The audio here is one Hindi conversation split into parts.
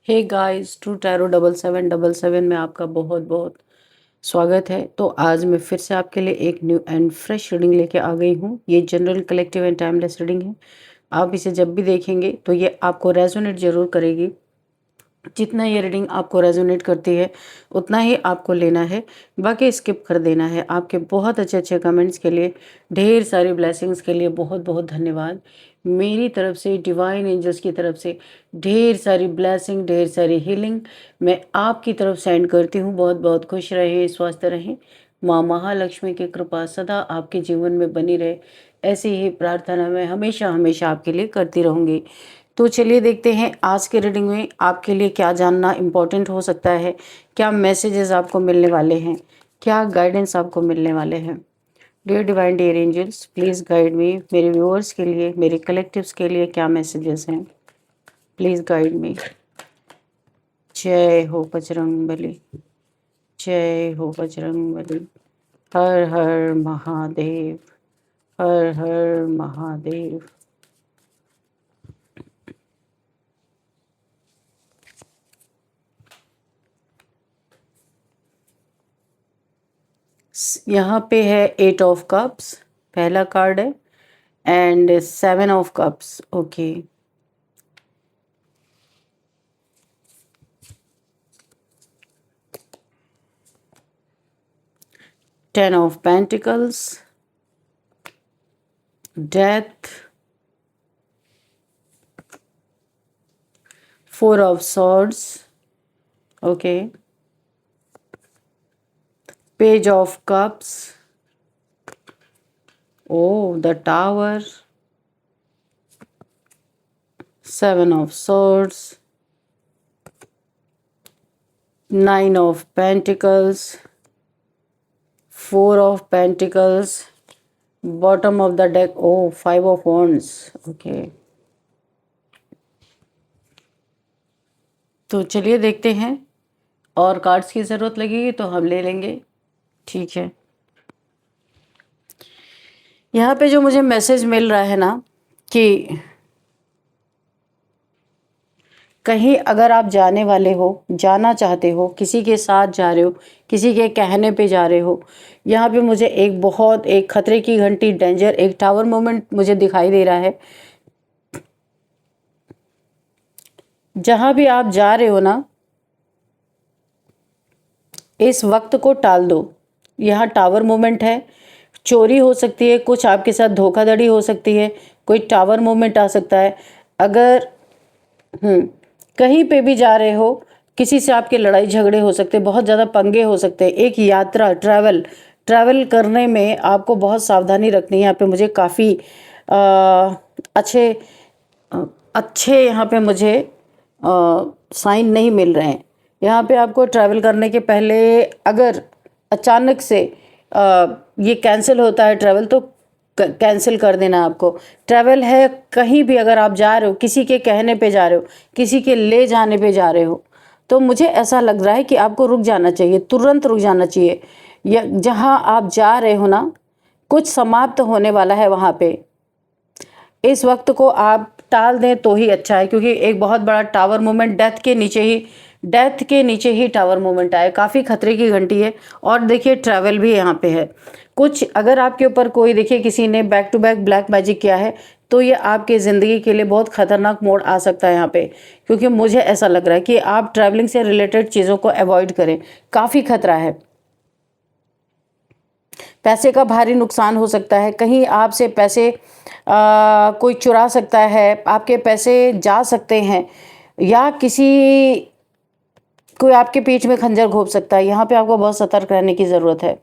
हे गाइस, ट्रू टैरो 7777 में आपका बहुत बहुत स्वागत है। तो आज मैं फिर से आपके लिए एक न्यू एंड फ्रेश रीडिंग लेके आ गई हूँ। ये general collective and timeless reading है। आप इसे जब भी देखेंगे तो ये आपको रेजोनेट जरूर करेगी। जितना ये रीडिंग आपको रेजोनेट करती है उतना ही आपको लेना है, बाकी स्किप कर देना है। आपके बहुत अच्छे अच्छे कमेंट्स के लिए, ढेर सारी ब्लेसिंग्स के लिए बहुत बहुत धन्यवाद। मेरी तरफ से, डिवाइन एंजल्स की तरफ से ढेर सारी ब्लेसिंग, ढेर सारी हीलिंग मैं आपकी तरफ सेंड करती हूँ। बहुत बहुत खुश रहें, स्वस्थ रहें। माँ महालक्ष्मी की कृपा सदा आपके जीवन में बनी रहे, ऐसी ही प्रार्थना मैं हमेशा हमेशा आपके लिए करती रहूँगी। तो चलिए देखते हैं आज के रीडिंग में आपके लिए क्या जानना इम्पोर्टेंट हो सकता है, क्या मैसेजेस आपको मिलने वाले हैं, क्या गाइडेंस आपको मिलने वाले हैं। Dear divine, dear angels, please guide me. मेरे व्यूअर्स के लिए, मेरे कलेक्टिव्स के लिए क्या मैसेजेस हैं, प्लीज़ गाइड मी। जय हो बजरंग बली, जय हो बजरंग बली। हर हर महादेव, हर हर महादेव। यहाँ पे है 8 ऑफ कप्स, पहला कार्ड है, and 7 of cups. Okay, 10 of pentacles, death, 4 of swords. Okay, page of cups, oh the tower, 7 of swords, 9 of pentacles, 4 of pentacles, bottom of the deck, oh 5 of wands. Okay, तो चलिए देखते हैं, और कार्ड्स की ज़रूरत लगेगी तो हम ले लेंगे, ठीक है। यहाँ पे जो मुझे मैसेज मिल रहा है ना, कि कहीं अगर आप जाने वाले हो, जाना चाहते हो, किसी के साथ जा रहे हो, किसी के कहने पे जा रहे हो, यहाँ पे मुझे एक खतरे की घंटी, डेंजर, एक टावर मोमेंट मुझे दिखाई दे रहा है। जहाँ भी आप जा रहे हो ना, इस वक्त को टाल दो। यहाँ टावर मोमेंट है, चोरी हो सकती है, कुछ आपके साथ धोखाधड़ी हो सकती है, कोई टावर मोमेंट आ सकता है। अगर कहीं पे भी जा रहे हो, किसी से आपके लड़ाई झगड़े हो सकते हैं, बहुत ज़्यादा पंगे हो सकते हैं। एक यात्रा, ट्रैवल करने में आपको बहुत सावधानी रखनी है। यहाँ पे मुझे काफ़ी अच्छे अच्छे यहाँ पे मुझे साइन नहीं मिल रहे हैं। यहाँ पे आपको ट्रैवल करने के पहले अगर अचानक से ये कैंसिल होता है ट्रैवल, तो कैंसिल कर देना। आपको ट्रैवल है, कहीं भी अगर आप जा रहे हो, किसी के कहने पे जा रहे हो, किसी के ले जाने पे जा रहे हो, तो मुझे ऐसा लग रहा है कि आपको रुक जाना चाहिए, तुरंत रुक जाना चाहिए। या जहाँ आप जा रहे हो ना, कुछ समाप्त होने वाला है वहाँ पे। इस वक्त को आप टाल दें तो ही अच्छा है, क्योंकि एक बहुत बड़ा टावर मूवमेंट, डेथ के नीचे ही टावर मूवमेंट आए, काफ़ी खतरे की घंटी है। और देखिए ट्रैवल भी यहाँ पे है। कुछ अगर आपके ऊपर कोई, देखिए किसी ने back to back black magic किया है, तो ये आपके ज़िंदगी के लिए बहुत खतरनाक मोड़ आ सकता है यहाँ पे। क्योंकि मुझे ऐसा लग रहा है कि आप ट्रैवलिंग से रिलेटेड चीज़ों को अवॉइड करें, काफ़ी खतरा है। पैसे का भारी नुकसान हो सकता है, कहीं आपसे पैसे कोई चुरा सकता है, आपके पैसे जा सकते हैं, या कोई आपके पीठ में खंजर घोंप सकता है। यहाँ पे आपको बहुत सतर्क रहने की ज़रूरत है।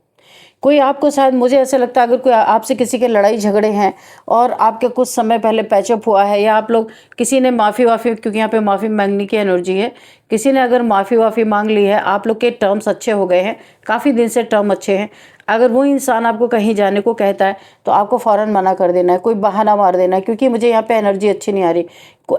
कोई आपको, शायद मुझे ऐसा लगता है, अगर कोई आपसे किसी के लड़ाई झगड़े हैं और आपके कुछ समय पहले पैचअप हुआ है, या आप लोग किसी ने माफ़ी वाफ़ी, क्योंकि यहाँ पे माफ़ी मांगने की एनर्जी है, किसी ने अगर माफ़ी वाफ़ी मांग ली है, आप लोग के टर्म्स अच्छे हो गए हैं, काफ़ी दिन से टर्म अच्छे हैं। अगर वो इंसान आपको कहीं जाने को कहता है तो आपको फ़ौरन मना कर देना है, कोई बहाना मार देना है, क्योंकि मुझे यहाँ पे एनर्जी अच्छी नहीं आ रही।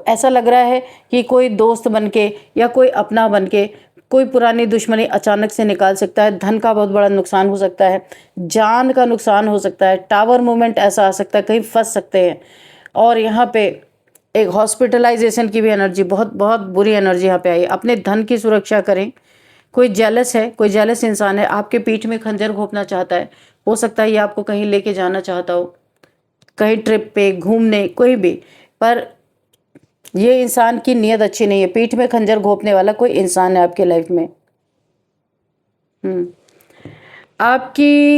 ऐसा लग रहा है कि कोई दोस्त बन के या कोई अपना बन के कोई पुरानी दुश्मनी अचानक से निकाल सकता है। धन का बहुत बड़ा नुकसान हो सकता है, जान का नुकसान हो सकता है, टावर मूवमेंट ऐसा आ सकता है, कहीं फंस सकते हैं। और यहाँ पे एक हॉस्पिटलाइजेशन की भी एनर्जी, बहुत बहुत बुरी एनर्जी यहाँ पे आई। अपने धन की सुरक्षा करें। कोई जेलस है, कोई जेलस इंसान है, आपके पीठ में खंजर घोंपना चाहता है। हो सकता है ये आपको कहीं लेके जाना चाहता हो, कहीं ट्रिप पे घूमने, कोई भी, पर ये इंसान की नीयत अच्छी नहीं है। पीठ में खंजर घोंपने वाला कोई इंसान है आपके लाइफ में। आपकी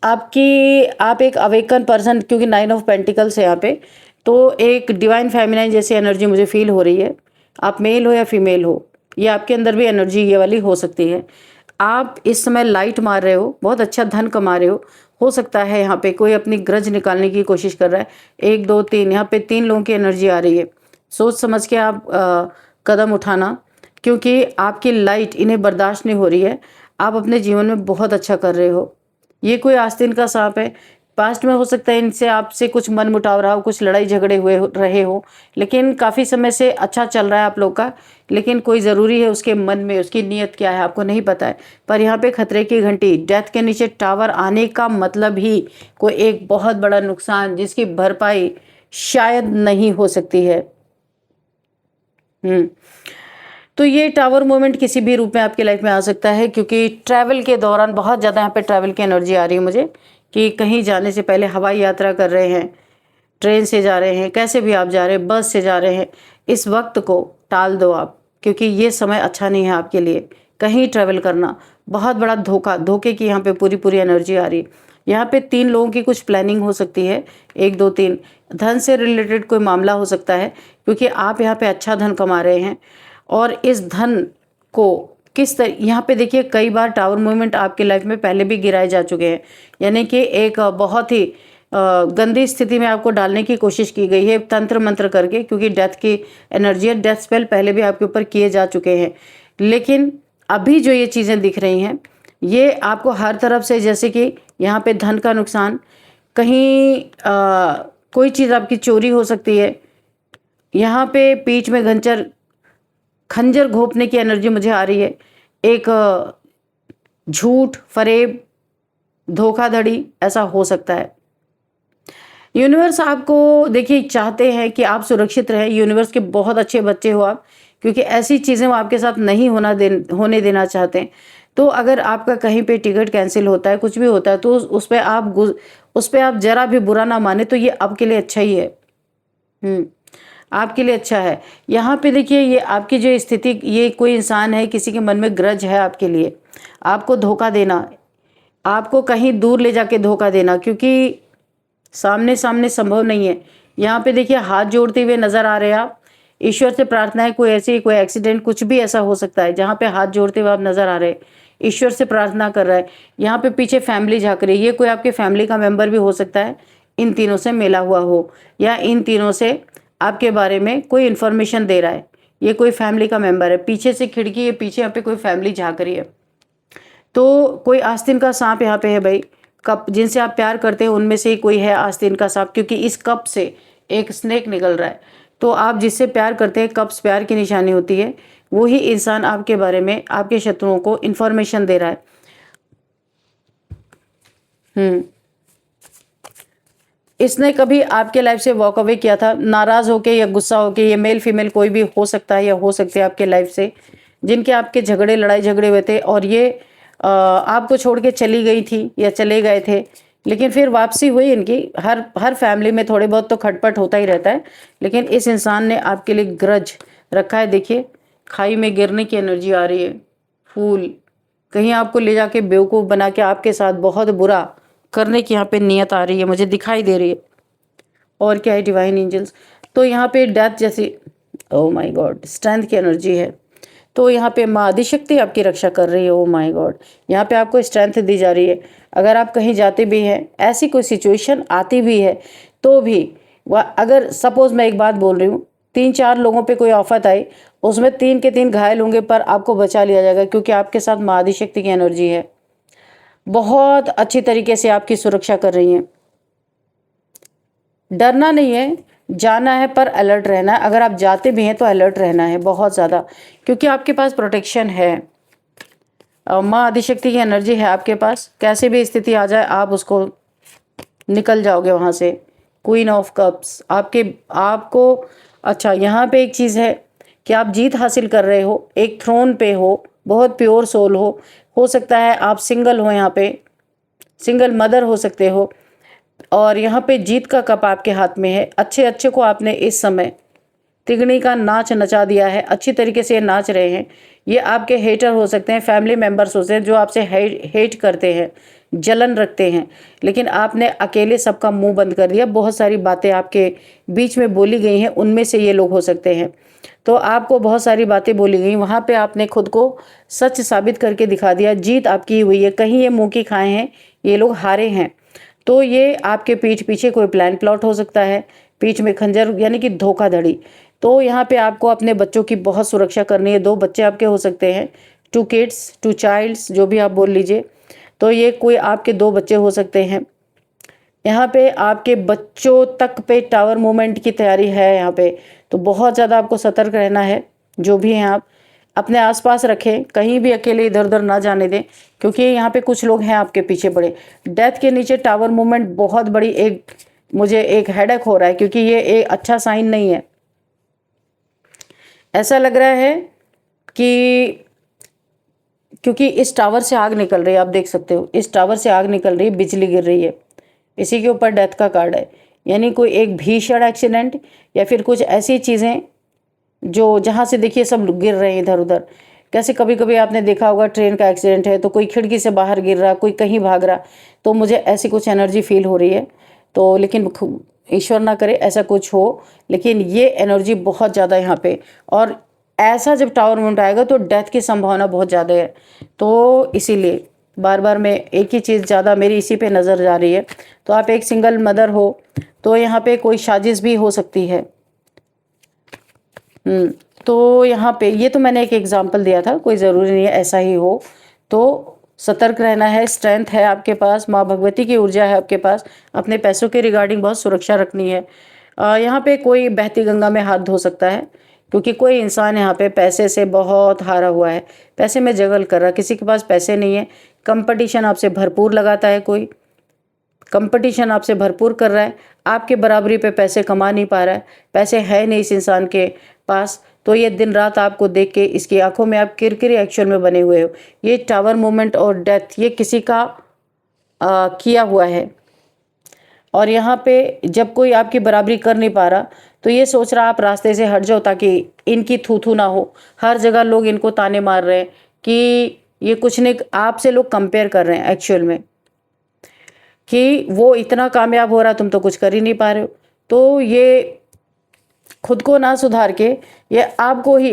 आप एक अवेकन पर्सन, क्योंकि 9 ऑफ पेंटिकल्स है यहाँ पे, तो एक डिवाइन फेमिनाइन जैसी एनर्जी मुझे फील हो रही है। आप मेल हो या फीमेल हो, ये आपके अंदर भी एनर्जी ये वाली हो सकती है। आप इस समय लाइट मार रहे हो, बहुत अच्छा धन कमा रहे हो सकता है यहाँ पे कोई अपनी ग्रज निकालने की कोशिश कर रहा है। 1 2 3, यहाँ पे 3 लोगों की एनर्जी आ रही है। सोच समझ के आप कदम उठाना, क्योंकि आपकी लाइट इन्हें बर्दाश्त नहीं हो रही है। आप अपने जीवन में बहुत अच्छा कर रहे हो। ये कोई आस्तीन का सांप है। पास्ट में हो सकता है इनसे आपसे कुछ मन मुटाव रहा हो, कुछ लड़ाई झगड़े रहे हो, लेकिन काफ़ी समय से अच्छा चल रहा है आप लोग का। लेकिन कोई ज़रूरी है उसके मन में, उसकी नीयत क्या है आपको नहीं पता है। पर यहाँ पे खतरे की घंटी, डेथ के नीचे टावर आने का मतलब ही कोई एक बहुत बड़ा नुकसान जिसकी भरपाई शायद नहीं हो सकती है। तो ये टावर मोमेंट किसी भी रूप में आपकी लाइफ में आ सकता है, क्योंकि ट्रैवल के दौरान बहुत ज़्यादा यहाँ पे ट्रैवल की एनर्जी आ रही है मुझे, कि कहीं जाने से पहले हवाई यात्रा कर रहे हैं, ट्रेन से जा रहे हैं, कैसे भी आप जा रहे हैं, बस से जा रहे हैं, इस वक्त को टाल दो आप, क्योंकि ये समय अच्छा नहीं है आपके लिए। कहीं ट्रैवल करना बहुत बड़ा धोखे की यहाँ पे पूरी एनर्जी आ रही है। यहाँ पे 3 लोगों की कुछ प्लानिंग हो सकती है, 1 2 3। धन से रिलेटेड कोई मामला हो सकता है, क्योंकि आप यहाँ पे अच्छा धन कमा रहे हैं। और इस धन को किस तरह, यहाँ पे देखिए कई बार टावर मूवमेंट आपकी लाइफ में पहले भी गिराए जा चुके हैं, यानी कि एक बहुत ही गंदी स्थिति में आपको डालने की कोशिश की गई है तंत्र मंत्र करके, क्योंकि डेथ की एनर्जी है। डेथ स्पेल पहले भी आपके ऊपर किए जा चुके हैं, लेकिन अभी जो ये चीज़ें दिख रही हैं ये आपको हर तरफ से, जैसे कि यहाँ पे धन का नुकसान, कहीं कोई चीज़ आपकी चोरी हो सकती है। यहाँ पे पीठ में खंजर घोंपने की एनर्जी मुझे आ रही है। एक झूठ, फरेब, धोखाधड़ी ऐसा हो सकता है। यूनिवर्स आपको देखिए चाहते हैं कि आप सुरक्षित रहें। यूनिवर्स के बहुत अच्छे बच्चे हो आप, क्योंकि ऐसी चीज़ें वो आपके साथ नहीं होने देना चाहते हैं। तो अगर आपका कहीं पे टिकट कैंसिल होता है, कुछ भी होता है, तो उस पे आप जरा भी बुरा ना माने, तो ये आपके लिए अच्छा ही है। आपके लिए अच्छा है। यहाँ पे देखिए ये आपकी जो स्थिति, ये कोई इंसान है, किसी के मन में ग्रज है आपके लिए, आपको धोखा देना, आपको कहीं दूर ले जाके धोखा देना, क्योंकि सामने संभव नहीं है। यहाँ पे देखिए हाथ जोड़ते हुए नजर आ रहे हैं आप, ईश्वर से प्रार्थना है। कोई एक्सीडेंट, कुछ भी ऐसा हो सकता है जहाँ पे हाथ जोड़ते हुए आप नजर आ रहे हैं, ईश्वर से प्रार्थना कर रहा है। यहाँ पे पीछे फैमिली झाँक रही है, ये कोई आपके फैमिली का मेंबर भी हो सकता है, इन तीनों से मिला हुआ हो, या इन तीनों से आपके बारे में कोई इन्फॉर्मेशन दे रहा है। ये कोई फैमिली का मेंबर है। पीछे से खिड़की है, पीछे यहाँ पे कोई फैमिली झाँक रही है। तो कोई आस्तीन का सांप यहाँ पे है भाई। कप, जिनसे आप प्यार करते हैं उनमें से ही कोई है आस्तीन का सांप, क्योंकि इस कप से एक स्नेक निकल रहा है। तो आप जिससे प्यार करते हैं, कप्स प्यार की निशानी होती है, वही इंसान आपके बारे में, आपके शत्रुओं को इन्फॉर्मेशन दे रहा है। इसने कभी आपके लाइफ से वॉक अवे किया था, नाराज होके या गुस्सा होके। ये मेल फीमेल कोई भी हो सकता है, या हो सकते हैं आपके लाइफ से, जिनके आपके लड़ाई झगड़े हुए थे, और ये आपको छोड़ के चली गई थी या चले गए थे, लेकिन फिर वापसी हुई इनकी। हर फैमिली में थोड़े बहुत तो खटपट होता ही रहता है, लेकिन इस इंसान ने आपके लिए ग्रज रखा है। देखिए खाई में गिरने की एनर्जी आ रही है, फूल, कहीं आपको ले जाके बेवकूफ़ बना के आपके साथ बहुत बुरा करने की यहाँ पे नियत आ रही है, मुझे दिखाई दे रही है। और क्या है, डिवाइन एंजल्स। तो यहाँ पे डेथ जैसी, ओ माय गॉड, स्ट्रेंथ की एनर्जी है। तो यहाँ पे माँ आदिशक्ति आपकी रक्षा कर रही है। ओ माय गॉड, यहाँ पे आपको स्ट्रेंथ दी जा रही है। अगर आप कहीं जाते भी हैं, ऐसी कोई सिचुएशन आती भी है, तो भी अगर सपोज मैं एक बात बोल रही हूँ, 3-4 लोगों पे कोई आफत आई, उसमें 3 के 3 घायल होंगे, पर आपको बचा लिया जाएगा, क्योंकि आपके साथ माँ आदिशक्ति की एनर्जी है। बहुत अच्छी तरीके से आपकी सुरक्षा कर रही हैं। डरना नहीं है, जाना है, पर अलर्ट रहना है। अगर आप जाते भी हैं तो अलर्ट रहना है बहुत ज़्यादा, क्योंकि आपके पास प्रोटेक्शन है। माँ आदिशक्ति की एनर्जी है आपके पास। कैसे भी स्थिति आ जाए, आप उसको निकल जाओगे वहाँ से, क्वीन ऑफ कप्स आपको अच्छा, यहाँ पे एक चीज़ है कि आप जीत हासिल कर रहे हो, एक थ्रोन पे हो, बहुत प्योर सोल हो सकता है आप सिंगल हो, यहाँ पे सिंगल मदर हो सकते हो, और यहाँ पे जीत का कप आपके हाथ में है। अच्छे अच्छे को आपने इस समय तिगड़ी का नाच नचा दिया है, अच्छी तरीके से ये नाच रहे हैं। ये आपके हेटर हो सकते हैं, फैमिली मेम्बर्स हो सकते हैं जो आपसे हेट करते हैं, जलन रखते हैं, लेकिन आपने अकेले सबका मुंह बंद कर दिया। बहुत सारी बातें आपके बीच में बोली गई हैं, उनमें से ये लोग हो सकते हैं। तो आपको बहुत सारी बातें बोली गई, वहाँ पे आपने खुद को सच साबित करके दिखा दिया। जीत आपकी हुई है, कहीं ये मुँह की खाए हैं, ये लोग हारे हैं। तो ये आपके पीठ पीछे कोई प्लान प्लॉट हो सकता है, पीठ में खंजर यानी कि धोखाधड़ी। तो यहाँ पे आपको अपने बच्चों की बहुत सुरक्षा करनी है। 2 बच्चे आपके हो सकते हैं, 2 किड्स, 2 चाइल्ड्स, जो भी आप बोल लीजिए। तो ये कोई आपके 2 बच्चे हो सकते हैं। यहाँ पे आपके बच्चों तक पे टावर मूवमेंट की तैयारी है यहाँ पे, तो बहुत ज़्यादा आपको सतर्क रहना है। जो भी हैं आप अपने आसपास रखें, कहीं भी अकेले इधर उधर ना जाने दें, क्योंकि यहाँ पे कुछ लोग हैं आपके पीछे पड़े। डेथ के नीचे टावर मूवमेंट बहुत बड़ी मुझे एक हेडेक हो रहा है, क्योंकि ये एक अच्छा साइन नहीं है। ऐसा लग रहा है कि क्योंकि इस टावर से आग निकल रही है, आप देख सकते हो इस टावर से आग निकल रही है, बिजली गिर रही है, इसी के ऊपर डेथ का कार्ड है। यानी कोई एक भीषण एक्सीडेंट या फिर कुछ ऐसी चीज़ें जो जहाँ से देखिए सब गिर रहे हैं इधर उधर। कैसे कभी कभी आपने देखा होगा ट्रेन का एक्सीडेंट है तो कोई खिड़की से बाहर गिर रहा, कोई कहीं भाग रहा, तो मुझे ऐसी कुछ एनर्जी फील हो रही है। तो लेकिन ईश्वर ना करे ऐसा कुछ हो, लेकिन ये एनर्जी बहुत ज़्यादा यहाँ पे, और ऐसा जब टावर मूवमेंट आएगा तो डेथ की संभावना बहुत ज़्यादा है। तो इसीलिए बार बार मैं एक ही चीज़ ज़्यादा मेरी इसी पे नज़र जा रही है। तो आप एक सिंगल मदर हो, तो यहाँ पे कोई साजिश भी हो सकती है। तो यहाँ पे ये तो मैंने एक एग्जांपल दिया था, कोई ज़रूरी नहीं है ऐसा ही हो। तो सतर्क रहना है, स्ट्रेंथ है आपके पास, माँ भगवती की ऊर्जा है आपके पास, अपने पैसों के रिगार्डिंग बहुत सुरक्षा रखनी है। यहाँ पे कोई बहती गंगा में हाथ धो सकता है, क्योंकि कोई इंसान यहाँ पे पैसे से बहुत हारा हुआ है, पैसे में जगल कर रहा है, किसी के पास पैसे नहीं है, कंपटीशन आपसे भरपूर लगाता है, कोई कंपटीशन आपसे भरपूर कर रहा है, आपके बराबरी पे पैसे कमा नहीं पा रहा है, पैसे है नहीं इस इंसान के पास। तो ये दिन रात आपको देख के इसकी आंखों में आप किरकिरी एक्शन में बने हुए हो। ये टावर मूवमेंट और डेथ ये किसी का किया हुआ है, और यहाँ पे जब कोई आपकी बराबरी कर नहीं पा रहा तो ये सोच रहा आप रास्ते से हट जाओ ताकि इनकी थू थू ना हो। हर जगह लोग इनको ताने मार रहे हैं कि ये कुछ नहीं, आपसे लोग कंपेयर कर रहे हैं एक्चुअल में कि वो इतना कामयाब हो रहा, तुम तो कुछ कर ही नहीं पा रहे हो। तो ये खुद को ना सुधार के ये आपको ही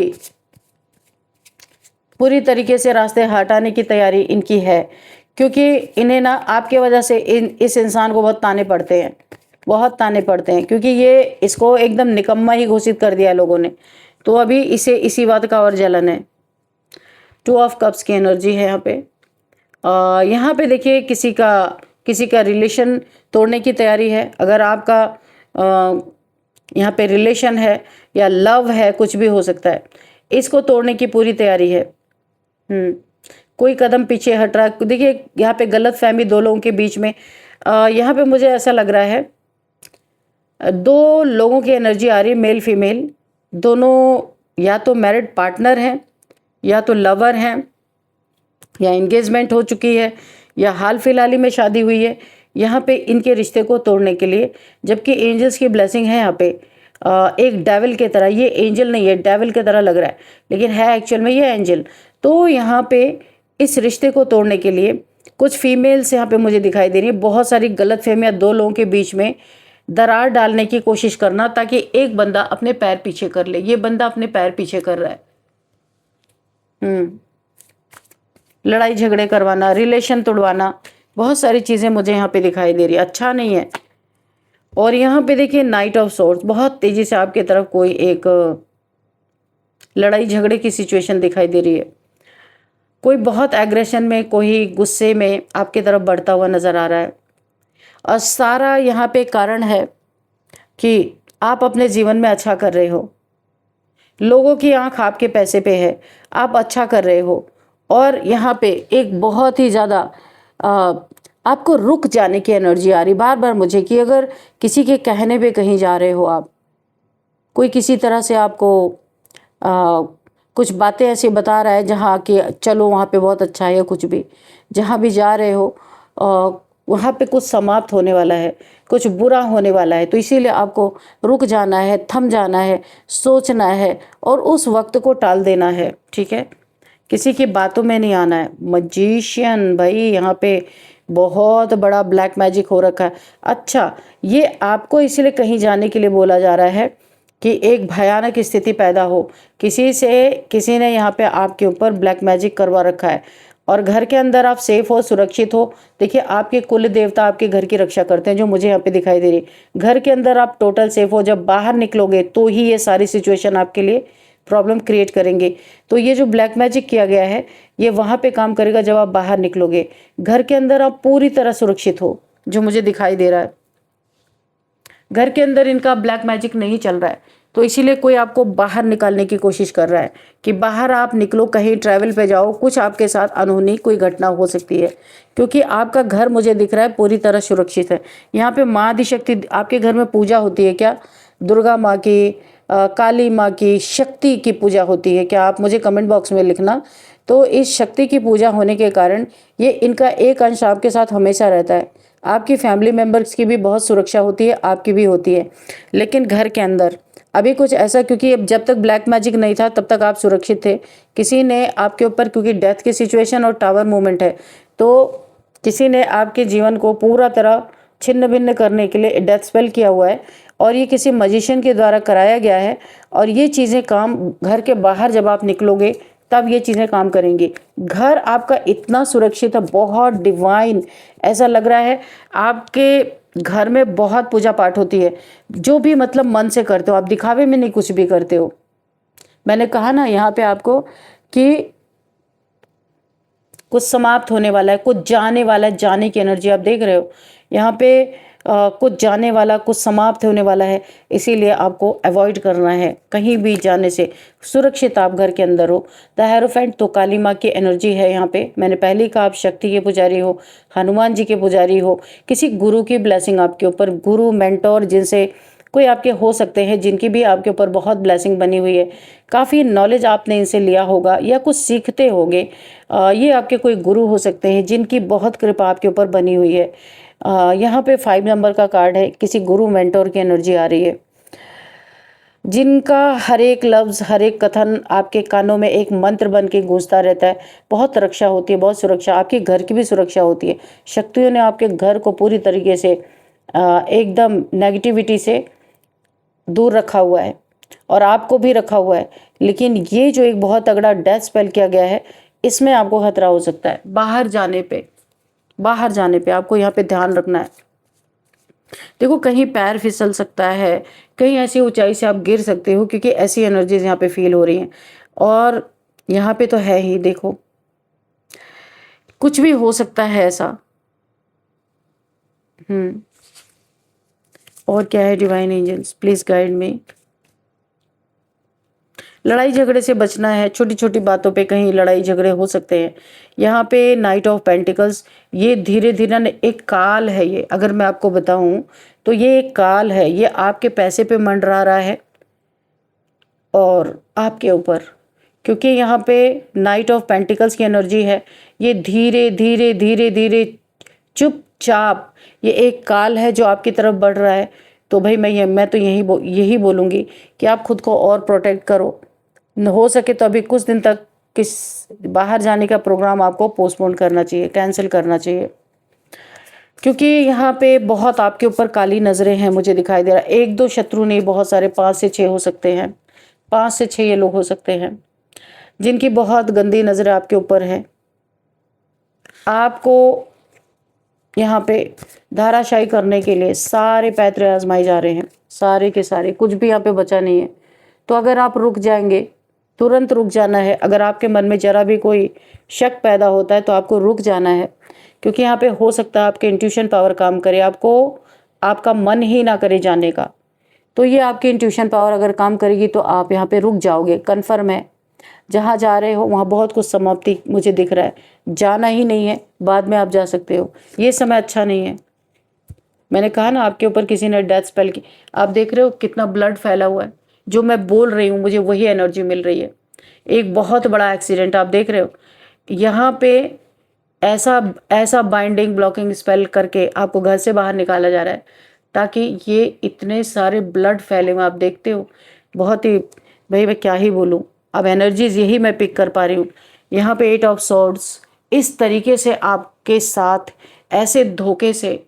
पूरी तरीके से रास्ते हटाने की तैयारी इनकी है, क्योंकि इन्हें ना आपके वजह से इस इंसान को बहुत ताने पड़ते हैं, बहुत ताने पड़ते हैं, क्योंकि ये इसको एकदम निकम्मा ही घोषित कर दिया लोगों ने। तो अभी इसे इसी बात का और जलन है। 2 ऑफ कप्स की एनर्जी है यहाँ पे। यहाँ पे देखिए किसी का रिलेशन तोड़ने की तैयारी है। अगर आपका यहाँ पे रिलेशन है या लव है, कुछ भी हो सकता है, इसको तोड़ने की पूरी तैयारी है। कोई कदम पीछे हट रहा है। देखिए यहाँ पे गलत फहमी 2 लोगों के बीच में, यहाँ पे मुझे ऐसा लग रहा है 2 लोगों की एनर्जी आ रही है, मेल फीमेल दोनों, या तो मैरिड पार्टनर हैं, या तो लवर हैं, या एंगेजमेंट हो चुकी है, या हाल फिलहाल ही में शादी हुई है। यहाँ पे इनके रिश्ते को तोड़ने के लिए, जबकि एंजल्स की ब्लेसिंग है यहाँ पे, एक डेविल के तरह, ये एंजल नहीं है, डेविल के तरह लग रहा है लेकिन है एक्चुअल में ये एंजल। तो यहाँ पे इस रिश्ते को तोड़ने के लिए कुछ फीमेल्स यहाँ पे मुझे दिखाई दे रही है। बहुत सारी गलत फहमियाँ 2 लोगों के बीच में दरार डालने की कोशिश करना, ताकि एक बंदा अपने पैर पीछे कर ले। ये बंदा अपने पैर पीछे कर रहा है। लड़ाई झगड़े करवाना, रिलेशन तोड़वाना, बहुत सारी चीज़ें मुझे यहाँ पे दिखाई दे रही है, अच्छा नहीं है। और यहाँ पे देखिए नाइट ऑफ सोर्ड्स, बहुत तेज़ी से आपकी तरफ कोई एक लड़ाई झगड़े की सिचुएशन दिखाई दे रही है। कोई बहुत एग्रेशन में, कोई गुस्से में आपकी तरफ बढ़ता हुआ नज़र आ रहा है। और सारा यहाँ पे कारण है कि आप अपने जीवन में अच्छा कर रहे हो, लोगों की आंख आपके पैसे पे है, आप अच्छा कर रहे हो। और यहाँ पे एक बहुत ही ज़्यादा आपको रुक जाने की एनर्जी आ रही बार बार मुझे, कि अगर किसी के कहने पे कहीं जा रहे हो आप, कोई किसी तरह से आपको कुछ बातें ऐसी बता रहा है जहाँ कि चलो वहाँ पे बहुत अच्छा है, या कुछ भी जहाँ भी जा रहे हो वहाँ पे कुछ समाप्त होने वाला है, कुछ बुरा होने वाला है। तो इसीलिए आपको रुक जाना है, थम जाना है, सोचना है और उस वक्त को टाल देना है। ठीक है, किसी की बातों में नहीं आना है। मजिशियन भाई यहाँ पे बहुत बड़ा ब्लैक मैजिक हो रखा है। अच्छा, ये आपको इसलिए कहीं जाने के लिए बोला जा रहा है कि एक भयानक स्थिति पैदा हो, किसी ने यहाँ पे आपके ऊपर ब्लैक मैजिक करवा रखा है और घर के अंदर आप सेफ हो, सुरक्षित हो। देखिए, आपके कुल देवता आपके घर की रक्षा करते हैं, जो मुझे यहाँ पे दिखाई दे रही। घर के अंदर आप टोटल सेफ हो, जब बाहर निकलोगे तो ही ये सारी सिचुएशन आपके लिए प्रॉब्लम क्रिएट करेंगे। तो ये जो ब्लैक मैजिक किया गया है ये वहाँ पे काम करेगा जब आप बाहर निकलोगे। घर के अंदर आप पूरी तरह सुरक्षित हो, जो मुझे दिखाई दे रहा है। घर के अंदर इनका ब्लैक मैजिक नहीं चल रहा है, तो इसीलिए कोई आपको बाहर निकालने की कोशिश कर रहा है कि बाहर आप निकलो, कहीं ट्रैवल पे जाओ, कुछ आपके साथ अनहोनी कोई घटना हो सकती है। क्योंकि आपका घर मुझे दिख रहा है पूरी तरह सुरक्षित है। यहाँ पे माँ आदिशक्ति आपके घर में पूजा होती है क्या? दुर्गा माँ की, काली माँ की, शक्ति की पूजा होती है क्या? आप मुझे कमेंट बॉक्स में लिखना। तो इस शक्ति की पूजा होने के कारण ये इनका एक अंश आपके साथ हमेशा रहता है। आपकी फैमिली मेम्बर्स की भी बहुत सुरक्षा होती है, आपकी भी होती है। लेकिन घर के अंदर अभी कुछ ऐसा, क्योंकि अब जब तक ब्लैक मैजिक नहीं था तब तक आप सुरक्षित थे। किसी ने आपके ऊपर, क्योंकि डेथ की सिचुएशन और टावर मूवमेंट है, तो किसी ने आपके जीवन को पूरा तरह छिन्न भिन्न करने के लिए डेथ स्पेल किया हुआ है और ये किसी मजिशियन के द्वारा कराया गया है। और ये चीज़ें काम घर के बाहर जब आप निकलोगे तब ये चीज़ें काम करेंगी। घर आपका इतना सुरक्षित है, बहुत डिवाइन, ऐसा लग रहा है आपके घर में बहुत पूजा पाठ होती है, जो भी मतलब मन से करते हो आप, दिखावे में नहीं कुछ भी करते हो। मैंने कहा ना यहाँ पे आपको कि कुछ समाप्त होने वाला है, कुछ जाने वाला है, जाने की एनर्जी आप देख रहे हो यहाँ पे। कुछ जाने वाला, कुछ समाप्त होने वाला है, इसीलिए आपको अवॉइड करना है कहीं भी जाने से। सुरक्षित आप घर के अंदर हो। द हेरोफेंट तो काली माँ की एनर्जी है यहाँ पे। मैंने पहले ही कहा, आप शक्ति के पुजारी हो, हनुमान जी के पुजारी हो, किसी गुरु की ब्लेसिंग आपके ऊपर, गुरु मेंटोर जिनसे कोई आपके हो सकते हैं, जिनकी भी आपके ऊपर बहुत ब्लेसिंग बनी हुई है, काफ़ी नॉलेज आपने इनसे लिया होगा या कुछ सीखते होगे। ये आपके कोई गुरु हो सकते हैं जिनकी बहुत कृपा आपके ऊपर बनी हुई है। यहाँ पे 5 नंबर का कार्ड है, किसी गुरु मेंटोर की एनर्जी आ रही है, जिनका हर एक लफ्ज़, हर एक कथन आपके कानों में एक मंत्र बन के गूंजता रहता है। बहुत रक्षा होती है, बहुत सुरक्षा, आपके घर की भी सुरक्षा होती है। शक्तियों ने आपके घर को पूरी तरीके से एकदम नेगेटिविटी से दूर रखा हुआ है और आपको भी रखा हुआ है। लेकिन ये जो एक बहुत तगड़ा डेथ स्पेल किया गया है, इसमें आपको खतरा हो सकता है। बाहर जाने पे आपको यहाँ पे ध्यान रखना है। देखो, कहीं पैर फिसल सकता है, कहीं ऐसी ऊंचाई से आप गिर सकते हो, क्योंकि ऐसी एनर्जीज यहाँ पे फील हो रही हैं। और यहाँ पे तो है ही, देखो कुछ भी हो सकता है ऐसा। और क्या है? Divine angels please guide me. लड़ाई झगड़े से बचना है, छोटी छोटी बातों पे कहीं लड़ाई झगड़े हो सकते हैं। यहाँ पे नाइट ऑफ पेंटिकल्स, ये धीरे धीरे न एक काल है। ये अगर मैं आपको बताऊं तो ये एक काल है, ये आपके पैसे पे मंडरा रहा है और आपके ऊपर, क्योंकि यहाँ पे नाइट ऑफ पेंटिकल्स की एनर्जी है। ये धीरे धीरे धीरे धीरे चुपचाप ये एक काल है जो आपकी तरफ बढ़ रहा है। तो भाई मैं तो यही बोलूँगी कि आप खुद को और प्रोटेक्ट करो। हो सके तो अभी कुछ दिन तक बाहर जाने का प्रोग्राम आपको पोस्टपोन करना चाहिए, कैंसिल करना चाहिए, क्योंकि यहाँ पे बहुत आपके ऊपर काली नज़रें हैं मुझे दिखाई दे रहा है। 1-2 शत्रु नहीं, बहुत सारे 5 से 6 हो सकते हैं। 5 से 6 ये लोग हो सकते हैं जिनकी बहुत गंदी नज़रें आपके ऊपर है। आपको यहाँ पे धाराशायी करने के लिए सारे पैतरे आजमाए जा रहे हैं, सारे के सारे, कुछ भी यहाँ पे बचा नहीं है। तो अगर आप रुक जाएंगे, तुरंत रुक जाना है। अगर आपके मन में जरा भी कोई शक पैदा होता है तो आपको रुक जाना है, क्योंकि यहाँ पे हो सकता है आपके इंट्यूशन पावर काम करे, आपको आपका मन ही ना करे जाने का। तो ये आपकी इंट्यूशन पावर अगर काम करेगी तो आप यहाँ पे रुक जाओगे, कन्फर्म है। जहाँ जा रहे हो वहाँ बहुत कुछ समाप्ति मुझे दिख रहा है, जाना ही नहीं है, बाद में आप जा सकते हो, ये समय अच्छा नहीं है। मैंने कहा ना आपके ऊपर किसी ने डेथ स्पेल की, आप देख रहे हो कितना ब्लड फैला हुआ है, जो मैं बोल रही हूँ मुझे वही एनर्जी मिल रही है। एक बहुत बड़ा एक्सीडेंट आप देख रहे हो, यहाँ पे ऐसा ऐसा बाइंडिंग ब्लॉकिंग स्पेल करके आपको घर से बाहर निकाला जा रहा है, ताकि ये इतने सारे ब्लड फैले हुए आप देखते हो, बहुत ही, भाई मैं क्या ही बोलूँ, अब एनर्जीज यही मैं पिक कर पा रही हूँ। यहाँ पे 8 ऑफ सॉर्ड्स, इस तरीके से आपके साथ ऐसे धोखे से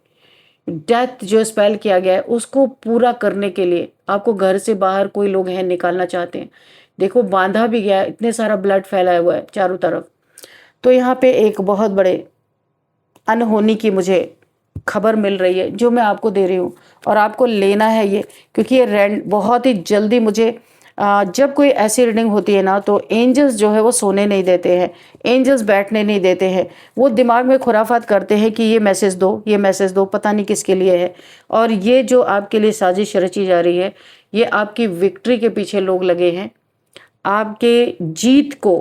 डेथ जो स्पेल किया गया है उसको पूरा करने के लिए आपको घर से बाहर कोई लोग हैं निकालना चाहते हैं। देखो बांधा भी गया है, इतने सारा ब्लड फैला हुआ है चारों तरफ। तो यहाँ पे एक बहुत बड़े अनहोनी की मुझे खबर मिल रही है जो मैं आपको दे रही हूँ, और आपको लेना है ये, क्योंकि ये रेंट बहुत ही जल्दी मुझे जब कोई ऐसी रीडिंग होती है ना तो एंजल्स जो है वो सोने नहीं देते हैं, एंजल्स बैठने नहीं देते हैं, वो दिमाग में खुराफात करते हैं कि ये मैसेज दो, ये मैसेज दो, पता नहीं किसके लिए है। और ये जो आपके लिए साजिश रची जा रही है, ये आपकी विक्ट्री के पीछे लोग लगे हैं, आपके जीत को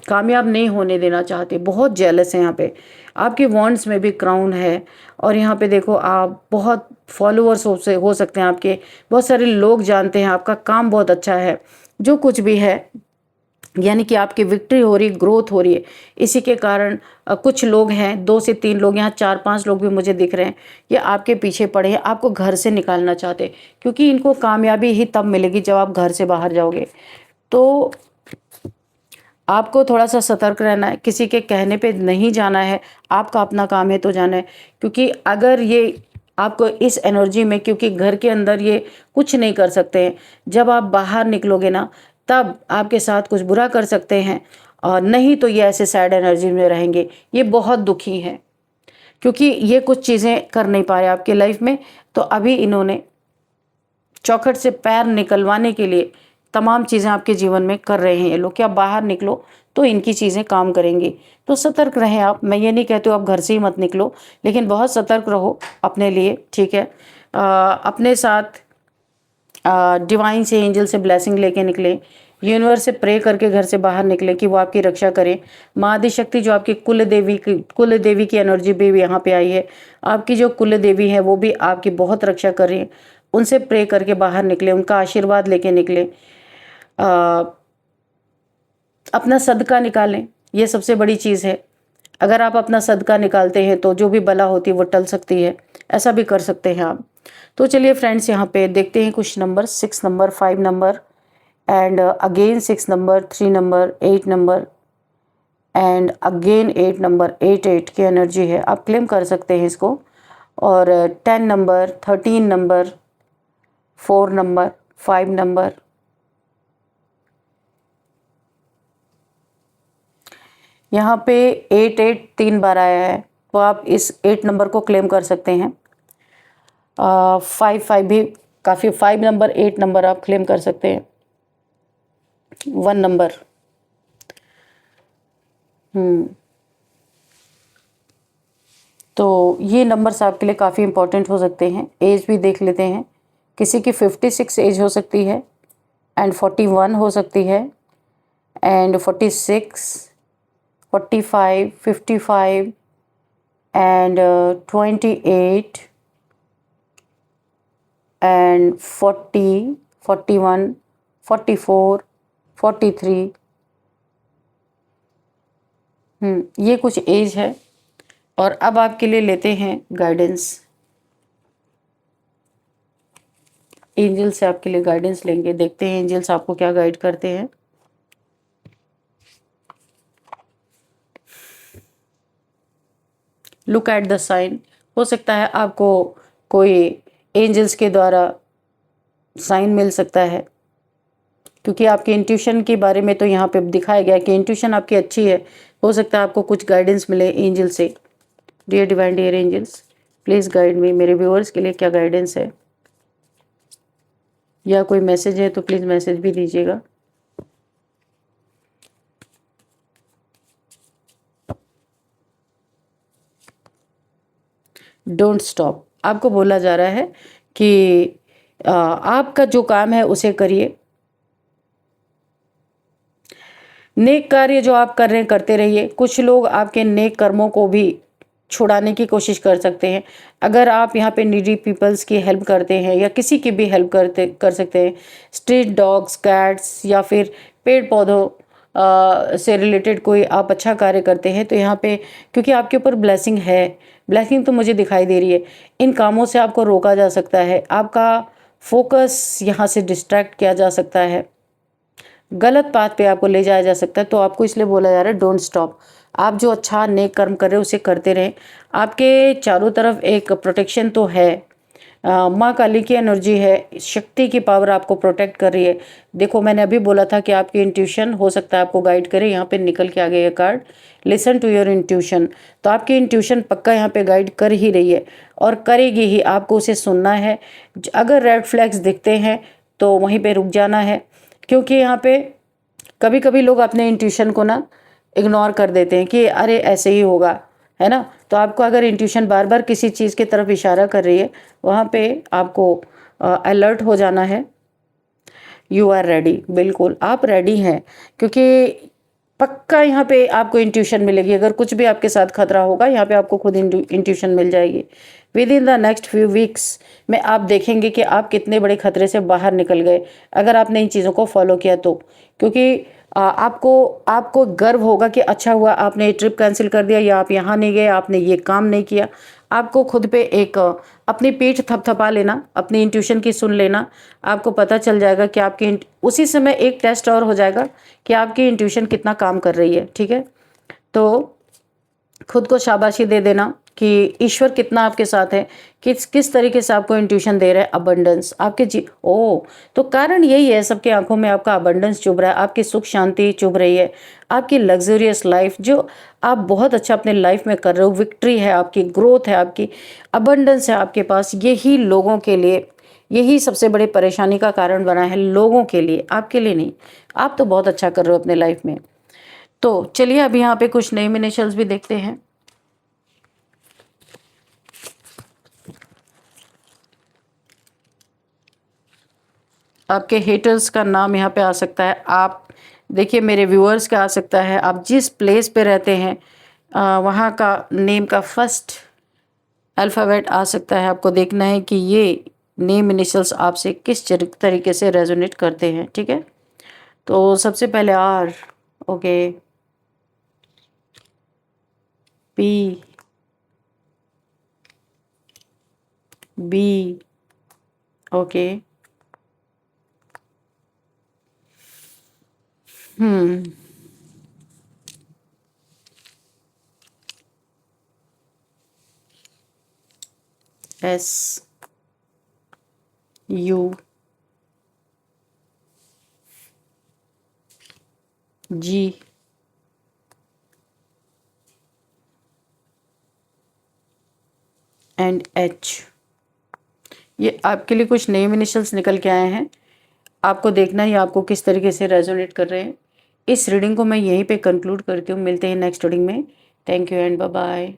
कामयाब नहीं होने देना चाहते, बहुत जेलस हैं यहाँ पे। आपके वॉन्ड्स में भी क्राउन है, और यहाँ पे देखो आप बहुत फॉलोअर्स हो सकते हैं आपके, बहुत सारे लोग जानते हैं, आपका काम बहुत अच्छा है, जो कुछ भी है, यानी कि आपकी विक्ट्री हो रही, ग्रोथ हो रही है। इसी के कारण कुछ लोग हैं, 2 से 3 लोग, यहाँ 4-5 लोग भी मुझे दिख रहे हैं, ये आपके पीछे पड़े हैं, आपको घर से निकालना चाहते हैं, क्योंकि इनको कामयाबी ही तब मिलेगी जब आप घर से बाहर जाओगे। तो आपको थोड़ा सा सतर्क रहना है, किसी के कहने पे नहीं जाना है, आपका अपना काम है तो जाना है। क्योंकि अगर ये आपको इस एनर्जी में, क्योंकि घर के अंदर ये कुछ नहीं कर सकते हैं, जब आप बाहर निकलोगे ना तब आपके साथ कुछ बुरा कर सकते हैं, और नहीं तो ये ऐसे सैड एनर्जी में रहेंगे, ये बहुत दुखी हैं क्योंकि ये कुछ चीज़ें कर नहीं पा रहे आपकी लाइफ में। तो अभी इन्होंने चौखट से पैर निकलवाने के लिए तमाम चीज़ें आपके जीवन में कर रहे हैं ये लोग कि आप बाहर निकलो तो इनकी चीज़ें काम करेंगी। तो सतर्क रहें आप, मैं ये नहीं कहती हूँ आप घर से ही मत निकलो, लेकिन बहुत सतर्क रहो अपने लिए, ठीक है। अपने साथ डिवाइन से, एंजल से ब्लेसिंग लेके निकलें, यूनिवर्स से प्रे करके घर से बाहर निकले कि वो आपकी रक्षा करें। माँ आदिशक्ति जो आपकी कुल देवी की एनर्जी भी यहाँ पे आई है, आपकी जो कुल देवी है वो भी आपकी बहुत रक्षा कर रही है, उनसे प्रे करके बाहर निकले, उनका आशीर्वाद लेके निकले। अपना सदका निकालें, ये सबसे बड़ी चीज़ है। अगर आप अपना सदका निकालते हैं तो जो भी बला होती है वो टल सकती है, ऐसा भी कर सकते हैं आप। तो चलिए फ्रेंड्स, यहाँ पे देखते हैं कुछ number, 6 number, 5 number and again 6 number, 3 number, 8 number and again 8 number, 8 की एनर्जी है, आप क्लेम कर सकते हैं इसको। और 10 नंबर, 13 नंबर, 4 नंबर, 5 नंबर, यहाँ पे 8 3 बार आया है, तो आप इस 8 नंबर को क्लेम कर सकते हैं। 5 भी काफ़ी, 5 नंबर, 8 नंबर आप क्लेम कर सकते हैं। 1 नंबर, तो ये नंबर्स आपके लिए काफ़ी इंपॉर्टेंट हो सकते हैं। एज भी देख लेते हैं, किसी की 56 एज हो सकती है एंड 41 हो सकती है एंड 46, 45, 55 एंड 28 एंड 40, 41, 44, 43। ये कुछ एज है। और अब आपके लिए लेते हैं गाइडेंस, एंजल से आपके लिए गाइडेंस लेंगे, देखते हैं एंजल्स आपको क्या गाइड करते हैं। लुक एट द साइन, हो सकता है आपको कोई एंजल्स के द्वारा साइन मिल सकता है, क्योंकि आपके इंट्यूशन के बारे में तो यहाँ पे दिखाया गया कि इंट्यूशन आपकी अच्छी है, हो सकता है आपको कुछ गाइडेंस मिले एंजल से। Dear divine, dear angels, please guide me, मेरे व्यूअर्स के लिए क्या गाइडेंस है, या कोई मैसेज है तो प्लीज़ मैसेज भी दीजिएगा। डोंट स्टॉप, आपको बोला जा रहा है कि आपका जो काम है उसे करिए। नेक कार्य जो आप कर रहे हैं करते रहिए। कुछ लोग आपके नेक कर्मों को भी छुड़ाने की कोशिश कर सकते हैं। अगर आप यहाँ पे नीडी पीपल्स की हेल्प करते हैं या किसी की भी हेल्प कर सकते हैं, स्ट्रीट डॉग्स, कैट्स या फिर पेड़ पौधों से रिलेटेड कोई आप अच्छा कार्य करते हैं, तो यहाँ पे क्योंकि आपके ऊपर ब्लेसिंग है, ब्लेसिंग तो मुझे दिखाई दे रही है, इन कामों से आपको रोका जा सकता है, आपका फोकस यहाँ से डिस्ट्रैक्ट किया जा सकता है, गलत पाथ पे आपको ले जाया जा सकता है। तो आपको इसलिए बोला जा रहा है डोंट स्टॉप। आप जो अच्छा नेक कर्म कर रहे हो उसे करते रहें। आपके चारों तरफ एक प्रोटेक्शन तो है, माँ काली की एनर्जी है, शक्ति की पावर आपको प्रोटेक्ट कर रही है। देखो मैंने अभी बोला था कि आपकी इंट्यूशन हो सकता है आपको गाइड करे, यहाँ पे निकल के आ गया ये card, listen to your intuition. तो आपकी इंट्यूशन पक्का यहाँ पे गाइड कर ही रही है और करेगी ही, आपको उसे सुनना है। अगर रेड फ्लैग्स दिखते हैं तो वहीं पे रुक जाना है, क्योंकि यहाँ पे कभी कभी लोग अपने इंट्यूशन को ना इग्नोर कर देते हैं कि अरे ऐसे ही होगा, है ना। तो आपको अगर इंट्यूशन बार बार किसी चीज़ की तरफ इशारा कर रही है, वहाँ पे आपको अलर्ट हो जाना है। यू आर रेडी, बिल्कुल आप रेडी हैं, क्योंकि पक्का यहाँ पे आपको इंट्यूशन मिलेगी। अगर कुछ भी आपके साथ खतरा होगा, यहाँ पे आपको खुद इंट्यूशन मिल जाएगी। With in the next few weeks में आप देखेंगे कि आप कितने बड़े खतरे से बाहर निकल गए अगर आपने इन चीज़ों को फॉलो किया तो। क्योंकि आपको गर्व होगा कि अच्छा हुआ आपने ये ट्रिप कैंसिल कर दिया, या आप यहाँ नहीं गए, आपने ये काम नहीं किया। आपको खुद पे एक अपनी पीठ थपथपा लेना, अपनी इंट्यूशन की सुन लेना। आपको पता चल जाएगा कि आपकी उसी समय एक टेस्ट और हो जाएगा कि आपकी इंट्यूशन कितना काम कर रही है। ठीक है, तो खुद को शाबाशी दे देना कि ईश्वर कितना आपके साथ है, किस तरीके से आपको इंट्यूशन दे रहा है। अबंडेंस आपके तो कारण यही है, सबके आंखों में आपका अबंडेंस चुभ रहा है, आपकी सुख शांति चुभ रही है, आपकी लग्जरियस लाइफ जो आप बहुत अच्छा अपने लाइफ में कर रहे हो, विक्ट्री है आपकी, ग्रोथ है आपकी, अबंडेंस है आपके पास। यही लोगों के लिए, यही सबसे बड़ी परेशानी का कारण बना है लोगों के लिए, आपके लिए नहीं। आप तो बहुत अच्छा कर रहे हो अपने लाइफ में। तो चलिए अभी यहाँ पे कुछ नेम इनिशियल्स भी देखते हैं। आपके हेटर्स का नाम यहाँ पे आ सकता है, आप देखिए मेरे व्यूअर्स का आ सकता है, आप जिस प्लेस पे रहते हैं वहाँ का नेम का फर्स्ट अल्फ़ाबेट आ सकता है। आपको देखना है कि ये नेम इनिशियल्स आपसे किस तरीके से रेजोनेट करते हैं। ठीक है, तो सबसे पहले R, okay, P, B, okay, S, U, G, and H. ये आपके लिए कुछ नेम इनिशियल्स निकल के आए हैं। आपको देखना है आपको किस तरीके से रेजोनेट कर रहे हैं। इस रीडिंग को मैं यहीं पे कंक्लूड करती हूँ। मिलते हैं नेक्स्ट रीडिंग में। Thank you and bye bye.